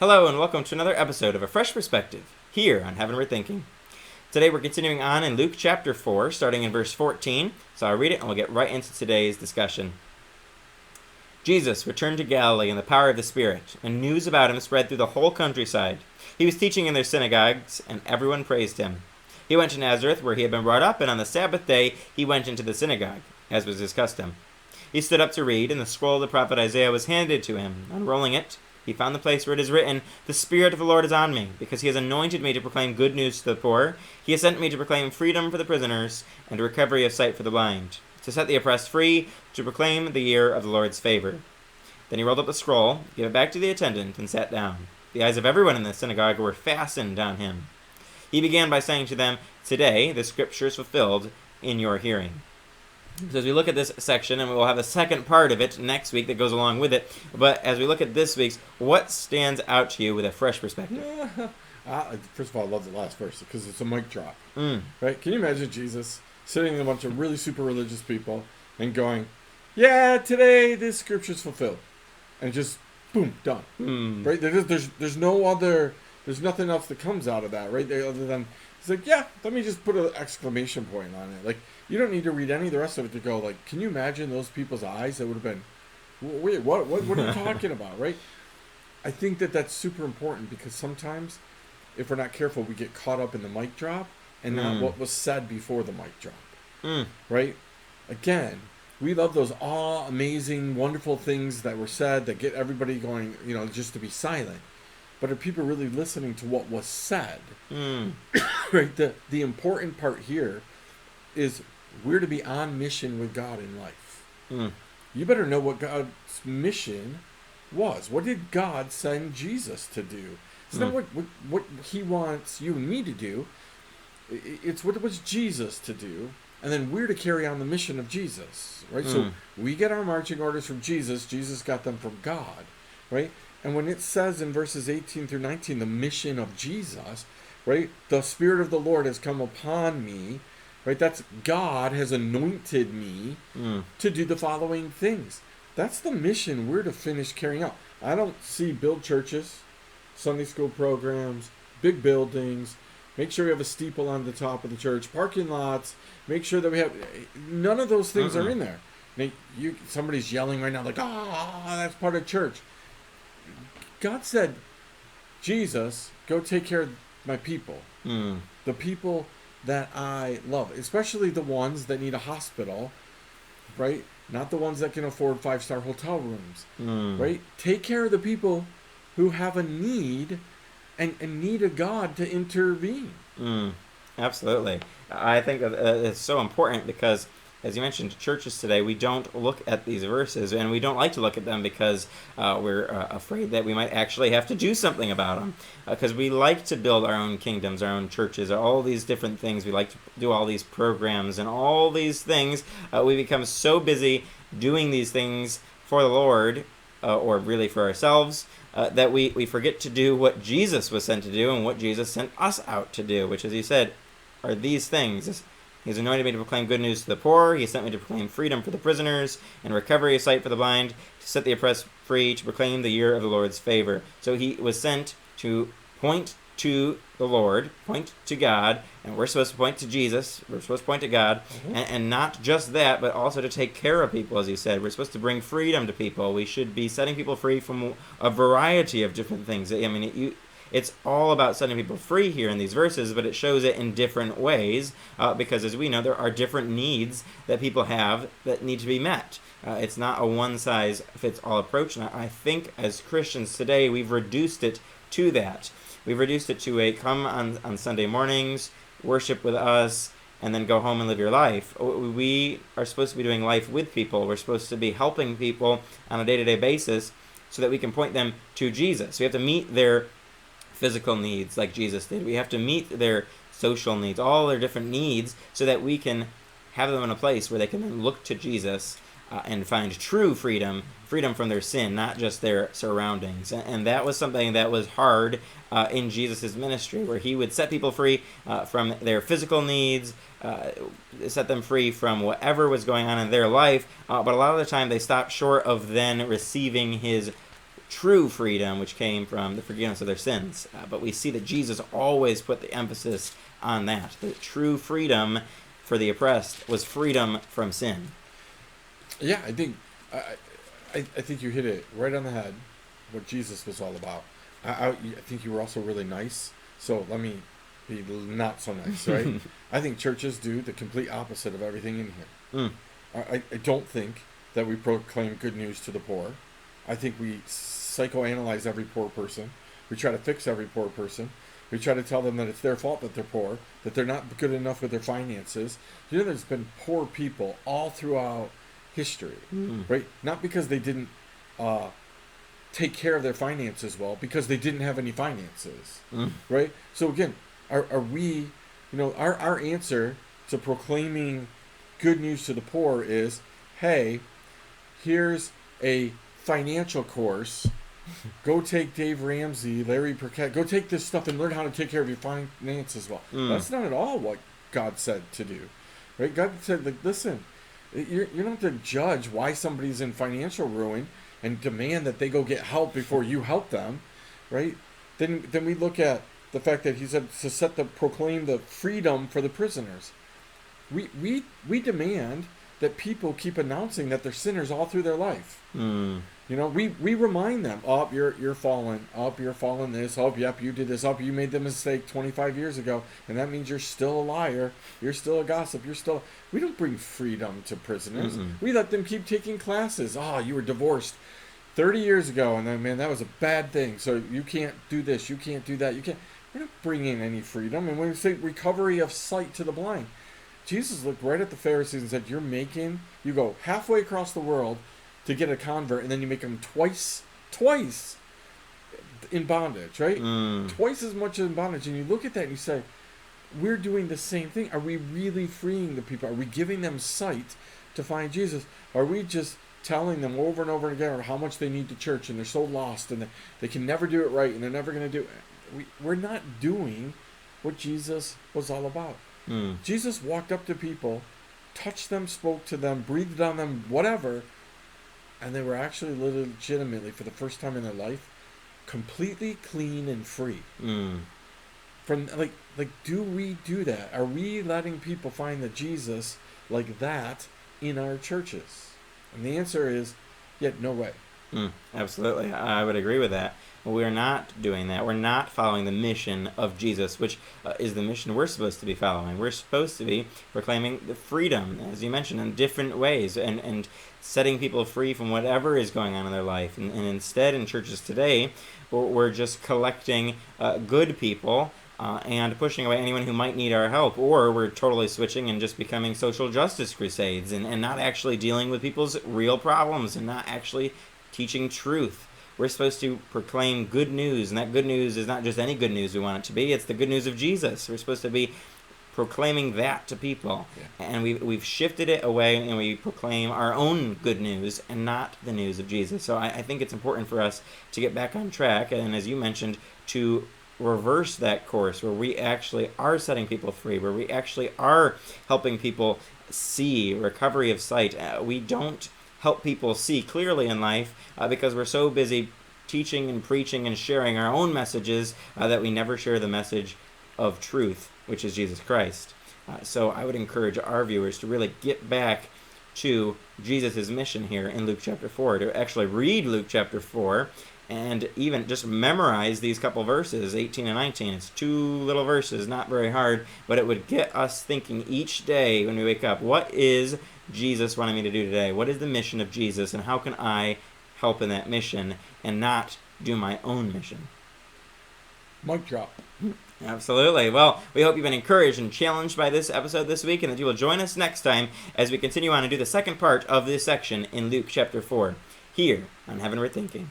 Hello and welcome to another episode of A Fresh Perspective, here on Heavenward Thinking. Today we're continuing on in Luke chapter 4, starting in verse 14, so I'll read it and we'll get right into today's discussion. Jesus returned to Galilee in the power of the Spirit, and news about him spread through the whole countryside. He was teaching in their synagogues, and everyone praised him. He went to Nazareth, where he had been brought up, and on the Sabbath day he went into the synagogue, as was his custom. He stood up to read, and the scroll of the prophet Isaiah was handed to him. Unrolling it, he found the place where it is written, "The Spirit of the Lord is on me, because he has anointed me to proclaim good news to the poor. He has sent me to proclaim freedom for the prisoners, and recovery of sight for the blind, to set the oppressed free, to proclaim the year of the Lord's favor." Then he rolled up the scroll, gave it back to the attendant, and sat down. The eyes of everyone in the synagogue were fastened on him. He began by saying to them, "Today the scripture is fulfilled in your hearing." So as we look at this section, and we'll have a second part of it next week that goes along with it, but as we look at this week's, what stands out to you with a fresh perspective? First of all, I love the last verse because it's a mic drop. Mm. Right? Can you imagine Jesus sitting in a bunch of really super religious people and going, "Yeah, today this scripture's fulfilled," and just boom, done. Mm. Right? There's no other. There's nothing else that comes out of that, right? Other than he's like, "Yeah, let me just put an exclamation point on it." Like, you don't need to read any of the rest of it to go, like, can you imagine those people's eyes? That would have been, wait, what are you talking about, right? I think that that's super important because sometimes, if we're not careful, we get caught up in the mic drop and not what was said before the mic drop, right? Again, we love those amazing, wonderful things that were said that get everybody going, just to be silent. But are people really listening to what was said? Right. The important part here is we're to be on mission with God in life. You better know what God's mission was. What did God send Jesus to do? It's not what he wants you and me to do. It's what was Jesus to do. And then we're to carry on the mission of Jesus. Right? So we get our marching orders from Jesus. Jesus got them from God. Right? And when it says in verses 18 through 19, the mission of Jesus, right? The Spirit of the Lord has come upon me, right? That's God has anointed me to do the following things. That's the mission we're to finish carrying out. I don't see build churches, Sunday school programs, big buildings, make sure we have a steeple on the top of the church, parking lots, make sure that we have, none of those things are in there. Now, somebody's yelling right now like, that's part of church. God said, Jesus, go take care of my people. The people that I love, especially the ones that need a hospital, right? Not the ones that can afford 5-star hotel rooms, right? Take care of the people who have a need and need a God to intervene. Absolutely. I think it's so important because, as you mentioned, churches today, we don't look at these verses, and we don't like to look at them because we're afraid that we might actually have to do something about them. Because we like to build our own kingdoms, our own churches, all these different things. We like to do all these programs and all these things. We become so busy doing these things for the Lord, or really for ourselves, that we forget to do what Jesus was sent to do and what Jesus sent us out to do, which, as he said, are these things. He's anointed me to proclaim good news to the poor. He sent me to proclaim freedom for the prisoners and recovery of sight for the blind, to set the oppressed free, to proclaim the year of the Lord's favor. So he was sent to point to the Lord, point to God, and we're supposed to point to Jesus. We're supposed to point to God, and not just that, but also to take care of people, as he said. We're supposed to bring freedom to people. We should be setting people free from a variety of different things. I mean, it's all about setting people free here in these verses, but it shows it in different ways because, as we know, there are different needs that people have that need to be met. It's not a one-size-fits-all approach, and I think as Christians today, we've reduced it to that. We've reduced it to a come on Sunday mornings, worship with us, and then go home and live your life. We are supposed to be doing life with people. We're supposed to be helping people on a day-to-day basis so that we can point them to Jesus. We have to meet their physical needs like Jesus did. We have to meet their social needs, all their different needs, so that we can have them in a place where they can then look to Jesus and find true freedom from their sin, not just their surroundings. And that was something that was hard in Jesus' ministry, where he would set people free from their physical needs, set them free from whatever was going on in their life, but a lot of the time they stopped short of then receiving his true freedom, which came from the forgiveness of their sins. But we see that Jesus always put the emphasis on that. The true freedom for the oppressed was freedom from sin. Yeah, I think you hit it right on the head. What Jesus was all about. I think you were also really nice. So let me be not so nice, right? I think churches do the complete opposite of everything in here. I don't think that we proclaim good news to the poor. I think we psychoanalyze every poor person. We try to fix every poor person. We try to tell them that it's their fault that they're poor, that they're not good enough with their finances. You know, there's been poor people all throughout history, right? Not because they didn't take care of their finances well, because they didn't have any finances, right? So again, are we, our answer to proclaiming good news to the poor is, hey, here's a financial course. Go take Dave Ramsey, Larry Burkett. Go take this stuff and learn how to take care of your finances well. That's not at all what God said to do, right? God said, like, listen, you don't have to judge why somebody's in financial ruin and demand that they go get help before you help them, right? Then we look at the fact that he said to proclaim the freedom for the prisoners. We demand that people keep announcing that they're sinners all through their life. We remind them, you're fallen. You're fallen this. Yep, you did this. You made the mistake 25 years ago, and that means you're still a liar. You're still a gossip. We don't bring freedom to prisoners. We let them keep taking classes. You were divorced 30 years ago, and then, man, that was a bad thing. So you can't do this. You can't do that. We're not bringing any freedom. And when we say recovery of sight to the blind, Jesus looked right at the Pharisees and said, you go halfway across the world to get a convert, and then you make them twice in bondage, right? Twice as much in bondage. And you look at that and you say, we're doing the same thing. Are we really freeing the people? Are we giving them sight to find Jesus? Are we just telling them over and over again how much they need the church, and they're so lost, and they can never do it right, and they're never going to do it? We're not doing what Jesus was all about. Jesus walked up to people, touched them, spoke to them, breathed on them, whatever, and they were actually legitimately, for the first time in their life, completely clean and free. From do we do that? Are we letting people find the Jesus like that in our churches? And the answer is, no way. Absolutely, I would agree with that. We're not doing that. We're not following the mission of Jesus, which is the mission we're supposed to be following. We're supposed to be proclaiming the freedom, as you mentioned, in different ways, and setting people free from whatever is going on in their life. And instead, in churches today, we're just collecting good people and pushing away anyone who might need our help, or we're totally switching and just becoming social justice crusades and not actually dealing with people's real problems and not actually teaching truth. We're supposed to proclaim good news, and that good news is not just any good news we want it to be. It's the good news of Jesus. We're supposed to be proclaiming that to people. And we've shifted it away, and we proclaim our own good news and not the news of Jesus. So I think it's important for us to get back on track, and as you mentioned, to reverse that course where we actually are setting people free, where we actually are helping people see recovery of sight. We don't help people see clearly in life because we're so busy teaching and preaching and sharing our own messages that we never share the message of truth, which is Jesus Christ. So I would encourage our viewers to really get back to Jesus' mission here in Luke chapter 4, to actually read Luke chapter 4 and even just memorize these couple verses, 18 and 19. It's 2 little verses, not very hard, but it would get us thinking each day when we wake up, what is Jesus wanting me to do today? What is the mission of Jesus, and how can I help in that mission and not do my own mission? Mic drop. Absolutely. Well, we hope you've been encouraged and challenged by this episode this week, and that you will join us next time as we continue on and do the second part of this section in Luke chapter 4, here on Heavenward Thinking.